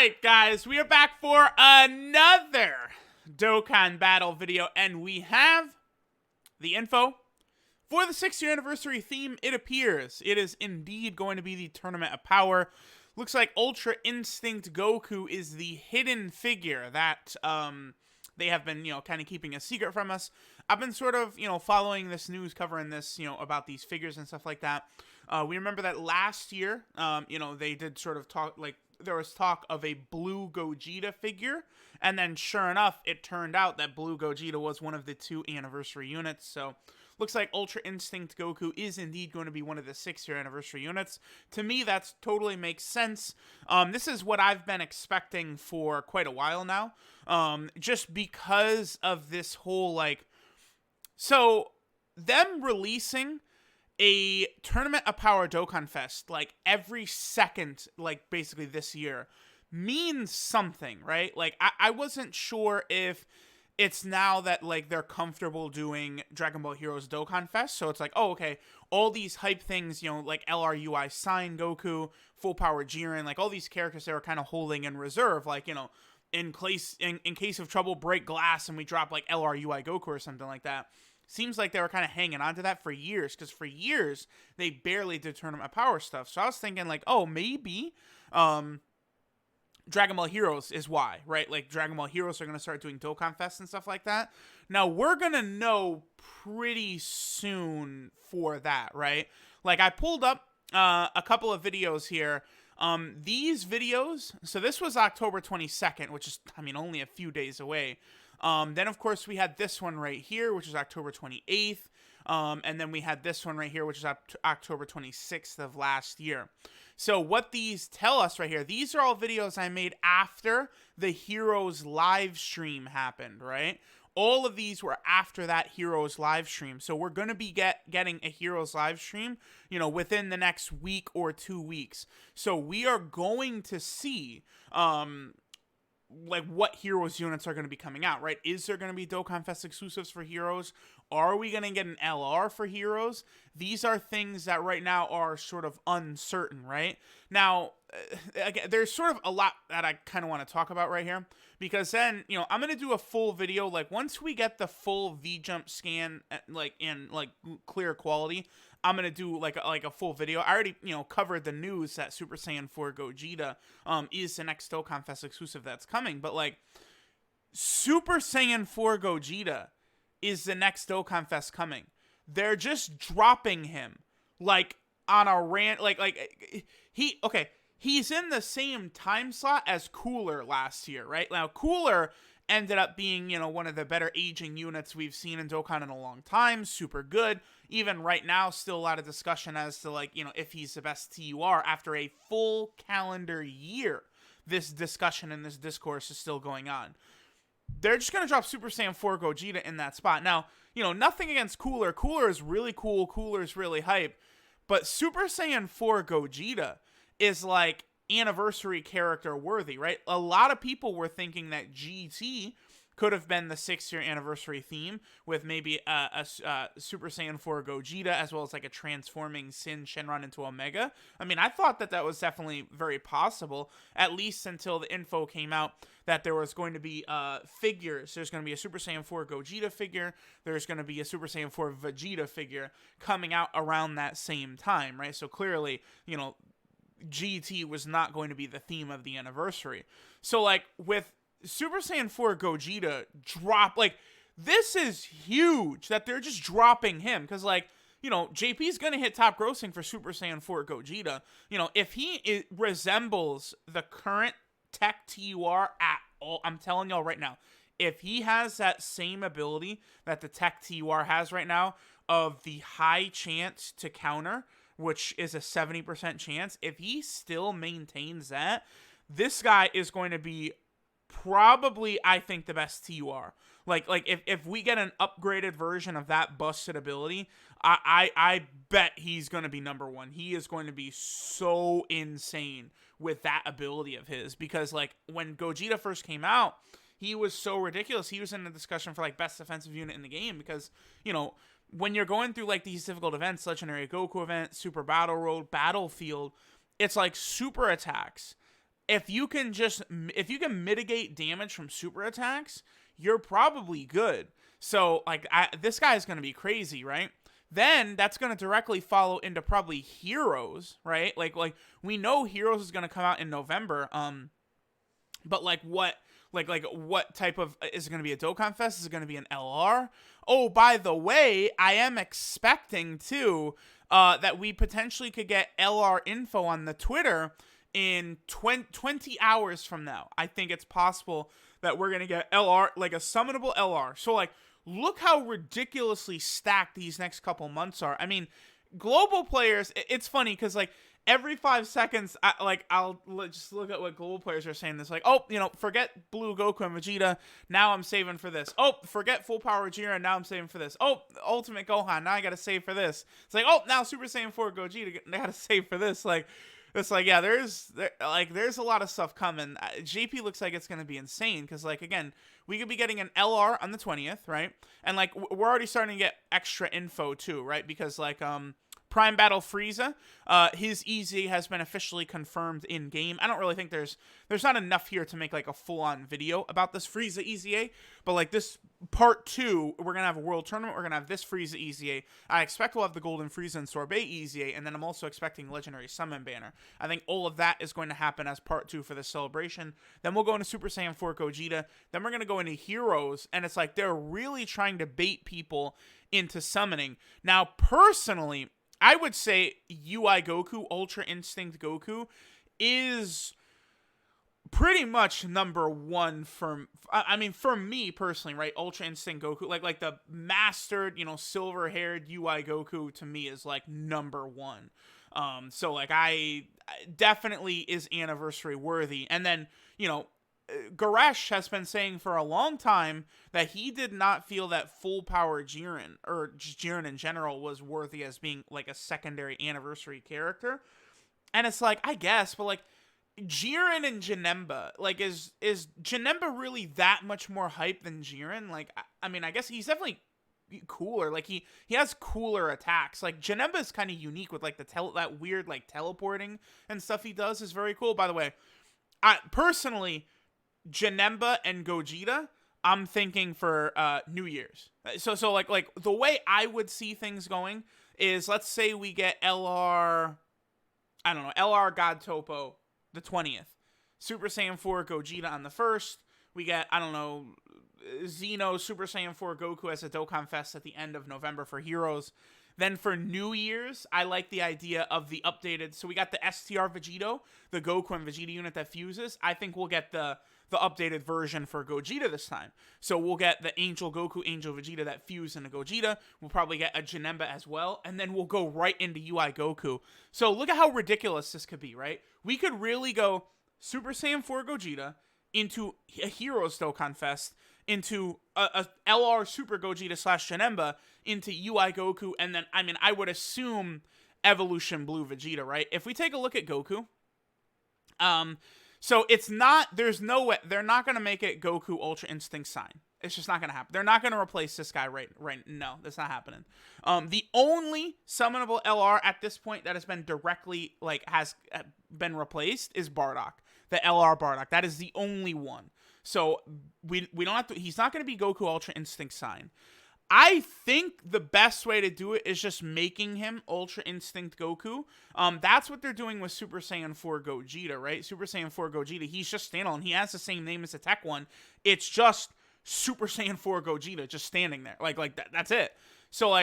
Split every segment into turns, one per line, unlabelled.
right, guys, we are back for another Dokkan battle video, and we have the info for the 6th-year anniversary theme. It appears it is indeed going to be the Tournament of Power. Looks like Ultra Instinct Goku is the hidden figure that they have been, kind of keeping a secret from us. I've been sort of, following this news, covering this, about these figures and stuff like that. We remember that last year, they did sort of talk, like, there was talk of a blue Gogeta figure, and then sure enough, it turned out that blue Gogeta was one of the 2 anniversary units. So looks like Ultra Instinct Goku is indeed going to be one of the 6th-year anniversary units. To me, that totally makes sense. This is what I've been expecting for quite a while now, just because of this whole, so them releasing a Tournament of Power Dokkan Fest, every second, basically this year, means something, right? I wasn't sure if it's now that, they're comfortable doing Dragon Ball Heroes Dokkan Fest, so it's oh, okay, all these hype things, LRUI Sign Goku, Full Power Jiren, all these characters they were kind of holding in reserve, in case of trouble, break glass, and we drop, LRUI Goku or something like that. Seems like they were kind of hanging on to that for years, because for years, they barely did Tournament of Power stuff. So I was thinking, oh, maybe Dragon Ball Heroes is why, right? Dragon Ball Heroes are going to start doing Dokkan Fest and stuff like that. Now, we're going to know pretty soon for that, right? I pulled up a couple of videos here. These videos, so this was October 22nd, which is, only a few days away. Then, of course, we had this one right here, which is October 28th. And then we had this one right here, which is October 26th of last year. So what these tell us right here, these are all videos I made after the Heroes live stream happened, right? All of these were after that Heroes live stream. So we're going to be getting a Heroes live stream, within the next week or 2 weeks. So we are going to see, what Heroes units are going to be coming out, right? Is there going to be Dokkan Fest exclusives for Heroes? Are we going to get an LR for Heroes? These are things that right now are sort of uncertain, right? Now, again, there's sort of a lot that I kind of want to talk about right here, because then, I'm going to do a full video, once we get the full V-Jump scan, in clear quality, I'm going to do a full video. I already, covered the news that Super Saiyan 4 Gogeta is the next Dokkan Fest exclusive that's coming. But Super Saiyan 4 Gogeta is the next Dokkan Fest coming. They're just dropping him on a rant. He's in the same time slot as Cooler last year, right? Now, Cooler ended up being, one of the better aging units we've seen in Dokkan in a long time. Super good. Even right now, still a lot of discussion as to, if he's the best TUR after a full calendar year. This discussion and this discourse is still going on. They're just going to drop Super Saiyan 4 Gogeta in that spot. Now, nothing against Cooler. Cooler is really cool. Cooler is really hype. But Super Saiyan 4 Gogeta is, anniversary character worthy, right? A lot of people were thinking that GT could have been the 6th-year anniversary theme with maybe a Super Saiyan 4 Gogeta, as well as a transforming Sin Shenron into Omega. I thought that was definitely very possible, at least until the info came out that there was going to be figures. There's going to be a Super Saiyan 4 Gogeta figure. There's going to be a Super Saiyan 4 Vegeta figure coming out around that same time, right? So clearly, GT was not going to be the theme of the anniversary. So, with Super Saiyan 4 Gogeta drop, this is huge that they're just dropping him, because, JP's going to hit top grossing for Super Saiyan 4 Gogeta. If he resembles the current Tech TUR at all, I'm telling y'all right now, if he has that same ability that the Tech TUR has right now of the high chance to counter, which is a 70% chance, if he still maintains that, this guy is going to be probably, I think, the best TUR. If we get an upgraded version of that busted ability, I bet he's going to be number one. He is going to be so insane with that ability of his, because when Gogeta first came out, he was so ridiculous. He was in the discussion for best defensive unit in the game, because when you're going through these difficult events, Legendary Goku event, Super Battle Road, Battlefield, it's super attacks if you can mitigate damage from super attacks, you're probably good. So like this guy is going to be crazy, right? Then that's going to directly follow into probably Heroes, right? Like we know Heroes is going to come out in November. But like what type of, is it going to be a Dokkan Fest? Is it going to be an LR? Oh, by the way, I am expecting too that we potentially could get LR info on the Twitter in 20 hours from now. I think it's possible that we're going to get LR, like a summonable LR. So like, look how ridiculously stacked these next couple months are. I mean, global players, it's funny because like every 5 seconds, I'll just look at what global players are saying. This like, oh, forget Blue Goku and Vegeta. Now I'm saving for this. Oh, forget Full Power Jiren. Now I'm saving for this. Oh, Ultimate Gohan. Now I gotta save for this. It's like, oh, now Super Saiyan 4 Gogeta. I gotta save for this. Like, it's like, yeah, there's a lot of stuff coming. JP looks like it's gonna be insane because, like, again, we could be getting an LR on the 20th, right? And like, we're already starting to get extra info too, right? Because like, Prime Battle Frieza, his EZA has been officially confirmed in game. I don't really think there's not enough here to make like a full-on video about this Frieza EZA, but like this part 2, we're gonna have a world tournament. We're gonna have this Frieza EZA. I expect we'll have the Golden Frieza and Sorbet EZA, and then I'm also expecting Legendary Summon Banner. I think all of that is going to happen as part 2 for this celebration. Then we'll go into Super Saiyan 4 Gogeta. Then we're gonna go into Heroes, and it's like they're really trying to bait people into summoning. Now, personally, I would say UI Goku, Ultra Instinct Goku, is pretty much number 1 for me personally, right? Ultra Instinct Goku, like the mastered, silver-haired UI Goku to me is like number 1. So like I definitely is anniversary worthy. And then, Goresh has been saying for a long time that he did not feel that Full Power Jiren, or just Jiren in general, was worthy as being like a secondary anniversary character. And it's like, I guess, but like Jiren and Janemba, like is Janemba really that much more hype than Jiren? Like, I mean, I guess he's definitely cooler. Like he has cooler attacks. Like Janemba is kind of unique with like that weird like teleporting and stuff he does is very cool. By the way, I personally, Janemba and Gogeta, I'm thinking for New Year's. So like the way I would see things going is, let's say we get LR God Topo the 20th, Super Saiyan 4 Gogeta on the 1st. We get, Xeno Super Saiyan 4 Goku as a Dokkan Fest at the end of November for Heroes. Then for New Year's, I like the idea of the updated. So we got the STR Vegito, the Goku and Vegeta unit that fuses. I think we'll get the updated version for Gogeta this time. So we'll get the Angel Goku, Angel Vegeta that fuse into Gogeta. We'll probably get a Janemba as well. And then we'll go right into UI Goku. So look at how ridiculous this could be, right? We could really go Super Saiyan 4 Gogeta into a Heroes Dokkan Fest, into a LR Super Gogeta / Janemba, into UI Goku, and then, I would assume Evolution Blue Vegeta, right? If we take a look at Goku, so it's not, there's no way, they're not going to make it Goku Ultra Instinct Sign. It's just not going to happen. They're not going to replace this guy right, no, that's not happening. The only summonable LR at this point that has been directly, has been replaced is Bardock. The LR Bardock. That is the only one. So we don't have to, he's not going to be Goku Ultra Instinct Sign. I think the best way to do it is just making him Ultra Instinct Goku. That's what they're doing with Super Saiyan 4 Gogeta, right? Super Saiyan 4 Gogeta, he's just standalone. He has the same name as the Tech one. It's just Super Saiyan 4 Gogeta just standing there. That's it. So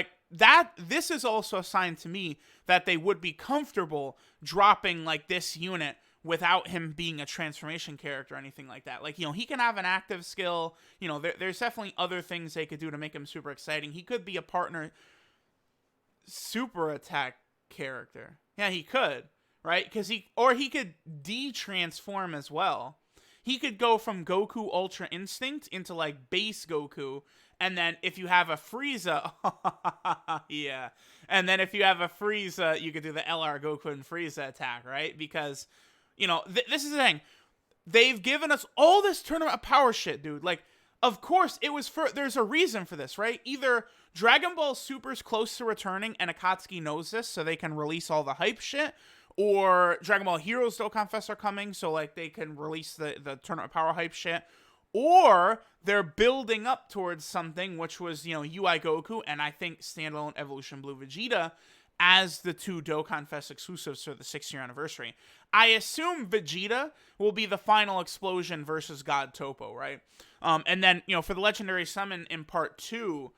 this is also a sign to me that they would be comfortable dropping this unit without him being a transformation character or anything like that. He can have an active skill. There's definitely other things they could do to make him super exciting. He could be a partner super attack character. Yeah, he could, right? He could de-transform as well. He could go from Goku Ultra Instinct into base Goku, and then if you have a Frieza, yeah. And then if you have a Frieza, you could do the LR Goku and Frieza attack, right? Because this is the thing. They've given us all this tournament of power shit, dude. Of course, it was for. There's a reason for this, right? Either Dragon Ball Super's close to returning, and Akatsuki knows this, so they can release all the hype shit, or Dragon Ball Heroes Dokkan Fest are coming, so like they can release the Tournament of Power hype shit, or they're building up towards something, which was UI Goku, and I think standalone Evolution Blue Vegeta as the two Dokkan Fest exclusives for the 6-year anniversary. I assume Vegeta will be the final explosion versus God Topo, right? And then, for the Legendary Summon in Part 2,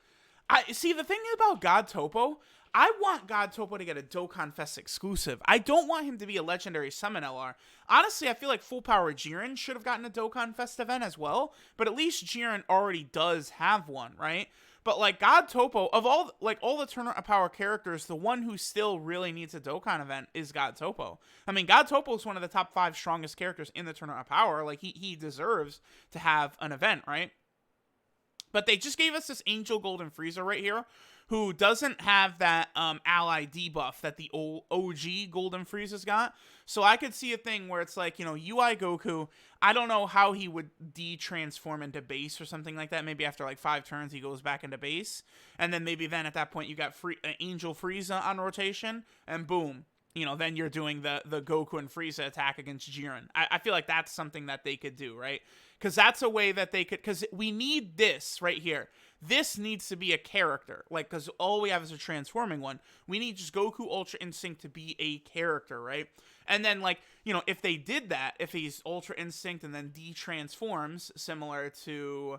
I see the thing about God Topo, I want God Topo to get a Dokkan Fest exclusive. I don't want him to be a Legendary Summon LR. Honestly, I feel like Full Power Jiren should have gotten a Dokkan Fest event as well, but at least Jiren already does have one, right? But like God Topo, of all the Tournament of Power characters, the one who still really needs a Dokkan event is God Topo. I mean, God Topo is one of the top 5 strongest characters in the Tournament of Power. Like he deserves to have an event, right? But they just gave us this Angel Golden Frieza right here, who doesn't have that ally debuff that the old OG Golden Frieza's got. So I could see a thing where it's like, UI Goku, I don't know how he would de-transform into base or something like that. Maybe after like 5 turns, he goes back into base. And then maybe then at that point, you got Angel Frieza on rotation, and boom. Then you're doing the Goku and Frieza attack against Jiren. I feel like that's something that they could do, right? Because that's a way that they could, because we need this right here. This needs to be a character, like, because all we have is a transforming one. We need just Goku Ultra Instinct to be a character, right? And then, like, if they did that, if he's Ultra Instinct and then de-transforms, similar to,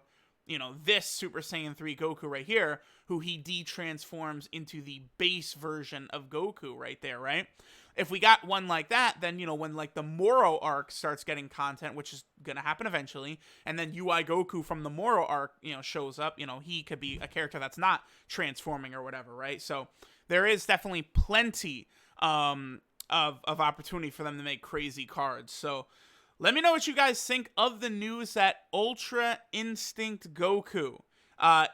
this Super Saiyan 3 Goku right here, who he de-transforms into the base version of Goku right there, right? If we got one like that, then, when, like, the Moro arc starts getting content, which is going to happen eventually, and then UI Goku from the Moro arc, shows up, he could be a character that's not transforming or whatever, right? So there is definitely plenty of opportunity for them to make crazy cards. So let me know what you guys think of the news that Ultra Instinct Goku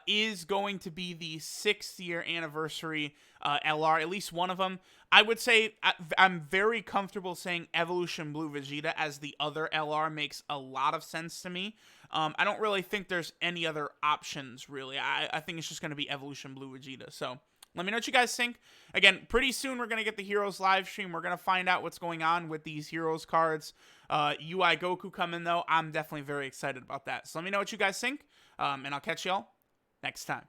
is going to be the 6th-year anniversary LR, at least one of them. I would say I'm very comfortable saying Evolution Blue Vegeta as the other LR makes a lot of sense to me. I don't really think there's any other options, really. I think it's just going to be Evolution Blue Vegeta. So let me know what you guys think. Again, pretty soon we're going to get the Heroes live stream. We're going to find out what's going on with these Heroes cards. UI Goku coming, though. I'm definitely very excited about that. So let me know what you guys think, and I'll catch y'all next time.